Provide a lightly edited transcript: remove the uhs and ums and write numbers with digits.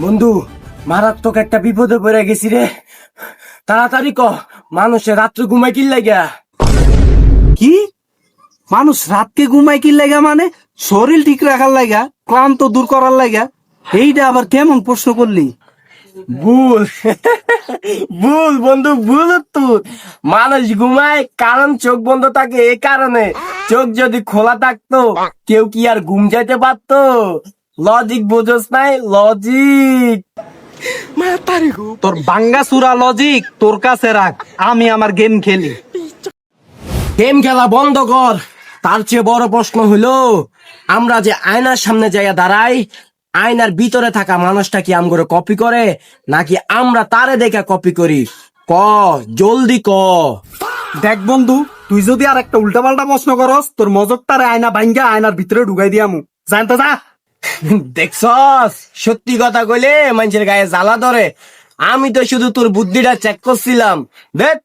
বন্ধু, মারাত্মক একটা বিপদে পড়ে গেছি রে। তাড়াতাড়ি ক, মানুষের রাত্রে ঘুমাই কি লাগা? কি মানুষ রাতকে ঘুমায় কি লাগা? মানে শরীর ঠিক রাখার লাগা, ক্লান্ত দূর করার লাগা? এইটা আবার কেমন প্রশ্ন করলি? ভুল ভুল বন্ধু, ভুল তোর। মানুষ ঘুমায় কারণ চোখ বন্ধ থাকে, এই কারণে। চোখ যদি খোলা থাকতো কেউ কি আর ঘুম যাইতে পারতো? লজিক বুঝোস নাই, লজিক। তোর বাঙ্গা সুরা লজিক তোর কাছে রাখ, আমি আমার গেম খেলি। গেম খেলা বন্ধ কর। তার চেয়ে বড় প্রশ্ন হইলো, আমরা যে আয়নার সামনে যাইয়া দাঁড়াই, আয়নার ভিতরে থাকা মানুষটা কি আমগরে কপি করে নাকি আমরা তারে দেখা কপি করি? ক, জলদি ক। দেখ বন্ধু, তুই যদি আর একটা উল্টাপাল্টা প্রশ্ন করস, তোর মজকটারে আয়না ভাঙ্গা আয়নার ভিতরে ঢুকাই দিয়ামু। জানতো যা। দেখছস, সত্যি কথা কইলে মানুষের গায়ে জ্বালা ধরে। আমি তো শুধু তোর বুদ্ধিটা চেক করছিলাম। দেখ